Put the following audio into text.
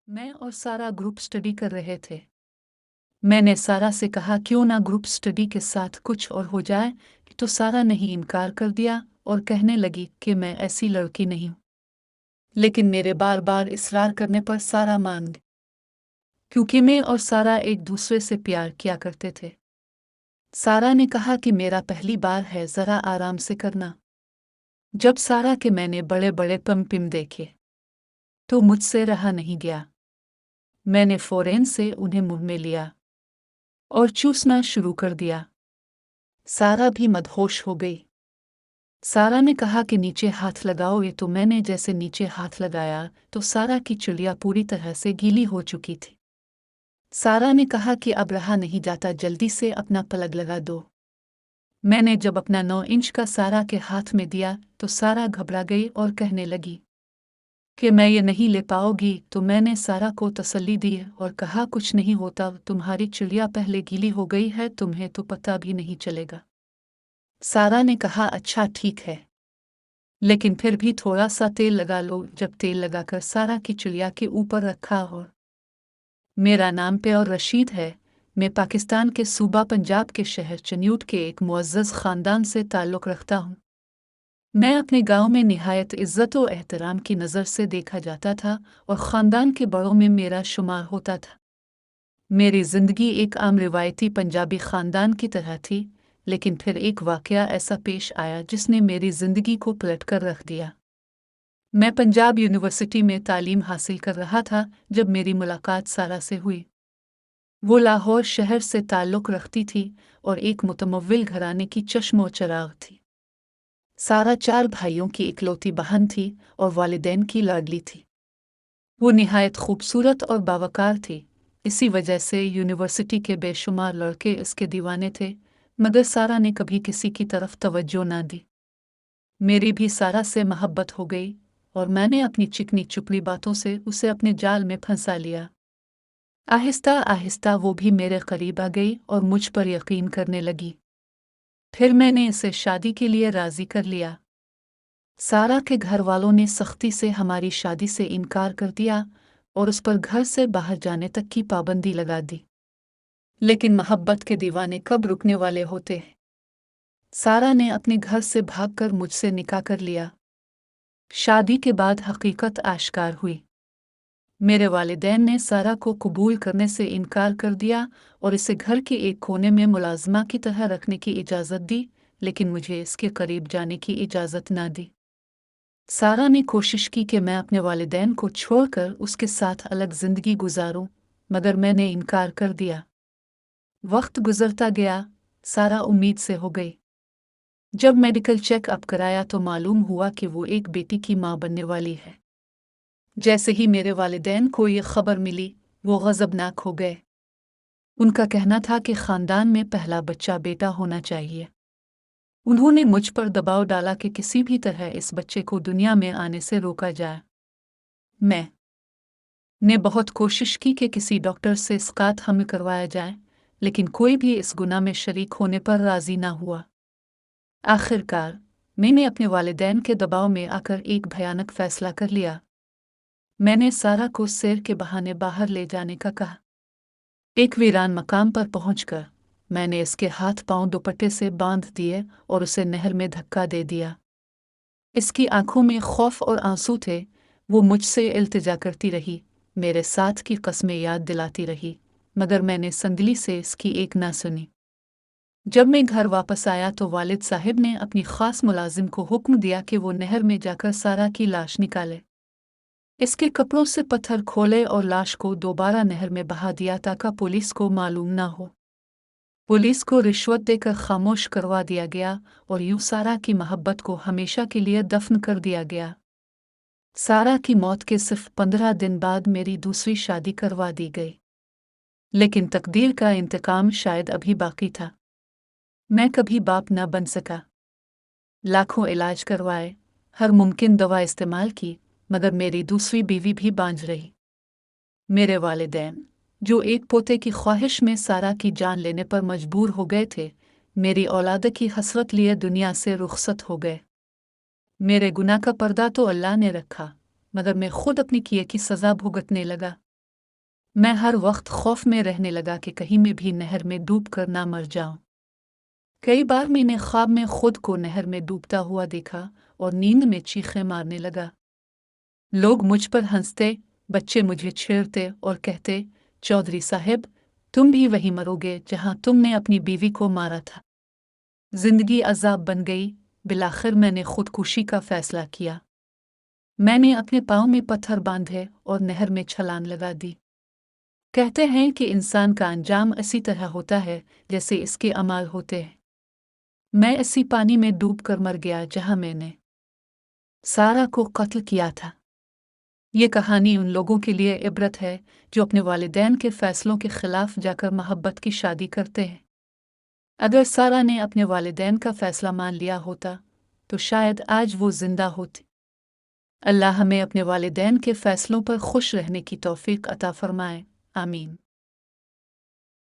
मैं और सारा ग्रुप स्टडी कर रहे थे। मैंने सारा से कहा क्यों ना ग्रुप स्टडी के साथ कुछ और हो जाए, तो सारा ने ही इनकार कर दिया और कहने लगी कि मैं ऐसी लड़की नहीं हूं। लेकिन मेरे बार बार इसरार करने पर सारा मान गई, क्योंकि मैं और सारा एक दूसरे से प्यार किया करते थे। सारा ने कहा कि मेरा पहली बार है, ज़रा आराम से करना। जब सारा के मैंने बड़े बड़े पम्पिम देखे तो मुझसे रहा नहीं गया। मैंने फौरन से उन्हें मुंह में लिया और चूसना शुरू कर दिया। सारा भी मदहोश हो गई। सारा ने कहा कि नीचे हाथ लगाओ, ये तो मैंने जैसे नीचे हाथ लगाया तो सारा की चुलिया पूरी तरह से गीली हो चुकी थी। सारा ने कहा कि अब रहा नहीं जाता, जल्दी से अपना पलग लगा दो। मैंने जब अपना 9 इंच का सारा के हाथ में दिया तो सारा घबरा गई और कहने लगी कि मैं ये नहीं ले पाऊंगी। तो मैंने सारा को तसल्ली दी और कहा कुछ नहीं होता, तुम्हारी चुलिया पहले गीली हो गई है, तुम्हें तो पता भी नहीं चलेगा। सारा ने कहा अच्छा ठीक है, लेकिन फिर भी थोड़ा सा तेल लगा लो। जब तेल लगाकर सारा की चुलिया के ऊपर रखा और मेरा नाम पे और रशीद है, मैं पाकिस्तान के सूबा पंजाब के शहर चन्यूट के एक मुअज़्ज़ज़ ख़ानदान से ताल्लुक़ रखता हूँ। मैं अपने गांव में निहायत इज़्ज़त और एहतराम की नज़र से देखा जाता था और ख़ानदान के बड़ों में मेरा शुमार होता था। मेरी ज़िंदगी एक आम रिवायती पंजाबी ख़ानदान की तरह थी, लेकिन फिर एक वाक़या ऐसा पेश आया जिसने मेरी ज़िंदगी को पलट कर रख दिया। मैं पंजाब यूनिवर्सिटी में तालीम हासिल कर रहा था जब मेरी मुलाकात सारा से हुई। वो लाहौर शहर से ताल्लुक़ रखती थी और एक मुतमव्विल घराने की चश्मो चराग थी। सारा 4 भाइयों की इकलौती बहन थी और वालिदैन की लाडली थी। वो निहायत खूबसूरत और बावकार थी। इसी वजह से यूनिवर्सिटी के बेशुमार लड़के इसके दीवाने थे, मगर सारा ने कभी किसी की तरफ तवज्जो ना दी। मेरी भी सारा से मोहब्बत हो गई और मैंने अपनी चिकनी चुपड़ी बातों से उसे अपने जाल में फंसा लिया। आहिस्ता आहिस्ता वो भी मेरे करीब आ गई और मुझ पर यकीन करने लगी। फिर मैंने इसे शादी के लिए राज़ी कर लिया। सारा के घर वालों ने सख्ती से हमारी शादी से इनकार कर दिया और उस पर घर से बाहर जाने तक की पाबंदी लगा दी। लेकिन मोहब्बत के दीवाने कब रुकने वाले होते हैं। सारा ने अपने घर से भागकर मुझसे निकाह कर लिया। शादी के बाद हकीकत आश्कार हुई। मेरे वालिदैन ने सारा को कबूल करने से इनकार कर दिया और इसे घर के एक कोने में मुलाजमा की तरह रखने की इजाज़त दी, लेकिन मुझे इसके करीब जाने की इजाज़त ना दी। सारा ने कोशिश की कि मैं अपने वालिदैन को छोड़कर उसके साथ अलग ज़िंदगी गुजारूं, मगर मैंने इनकार कर दिया। वक्त गुजरता गया, सारा उम्मीद से हो गई। जब मेडिकल चेकअप कराया तो मालूम हुआ कि वो एक बेटी की मां बनने वाली है। जैसे ही मेरे वालिदैन को ये खबर मिली, वो गज़बनाक हो गए। उनका कहना था कि ख़ानदान में पहला बच्चा बेटा होना चाहिए। उन्होंने मुझ पर दबाव डाला कि किसी भी तरह इस बच्चे को दुनिया में आने से रोका जाए। मैं ने बहुत कोशिश की कि किसी डॉक्टर से इसकात हमें करवाया जाए, लेकिन कोई भी इस गुनाह में शरीक होने पर राज़ी ना हुआ। आखिरकार मैंने अपने वालिदैन के दबाव में आकर एक भयानक फ़ैसला कर लिया। मैंने सारा को सैर के बहाने बाहर ले जाने का कहा। एक वीरान मकाम पर पहुंचकर मैंने इसके हाथ पांव दुपट्टे से बांध दिए और उसे नहर में धक्का दे दिया। इसकी आंखों में खौफ और आंसू थे। वो मुझसे इल्तिजा करती रही, मेरे साथ की कस्में याद दिलाती रही, मगर मैंने संदली से इसकी एक ना सुनी। जब मैं घर वापस आया तो वालिद साहिब ने अपनी खास मुलाजिम को हुक्म दिया कि वो नहर में जाकर सारा की लाश निकाले। इसके कपड़ों से पत्थर खोले और लाश को दोबारा नहर में बहा दिया ताकि पुलिस को मालूम ना हो। पुलिस को रिश्वत देकर खामोश करवा दिया गया और यूं सारा की मोहब्बत को हमेशा के लिए दफन कर दिया गया। सारा की मौत के सिर्फ 15 दिन बाद मेरी दूसरी शादी करवा दी गई, लेकिन तकदीर का इंतकाम शायद अभी बाकी था। मैं कभी बाप न बन सका। लाखों इलाज करवाए, हर मुमकिन दवा इस्तेमाल की, मगर मेरी दूसरी बीवी भी बांझ रही। मेरे वालिदैन जो एक पोते की ख्वाहिश में सारा की जान लेने पर मजबूर हो गए थे, मेरी औलाद की हसरत लिए दुनिया से रुखसत हो गए। मेरे गुनाह का पर्दा तो अल्लाह ने रखा, मगर मैं खुद अपनी किए की सज़ा भुगतने लगा। मैं हर वक्त खौफ में रहने लगा कि कहीं मैं भी नहर में डूब कर ना मर जाऊं। कई बार मैंने ख्वाब में खुद को नहर में डूबता हुआ देखा और नींद में चीखें मारने लगा। लोग मुझ पर हंसते, बच्चे मुझे छेड़ते और कहते, चौधरी साहब, तुम भी वही मरोगे जहां तुमने अपनी बीवी को मारा था। जिंदगी अजाब बन गई। बिलाखिर मैंने खुदकुशी का फैसला किया। मैंने अपने पाँव में पत्थर बांधे और नहर में छलांग लगा दी। कहते हैं कि इंसान का अंजाम इसी तरह होता है जैसे इसके अमाल होते हैं। मैं इसी पानी में डूब कर मर गया जहां मैंने सारा को कत्ल किया था। ये कहानी उन लोगों के लिए इबरत है जो अपने वालिदैन के फैसलों के खिलाफ जाकर मोहब्बत की शादी करते हैं। अगर सारा ने अपने वालिदैन का फैसला मान लिया होता तो शायद आज वो जिंदा होती। अल्लाह हमें अपने वालिदैन के फैसलों पर खुश रहने की तौफीक अता फरमाए। आमीन।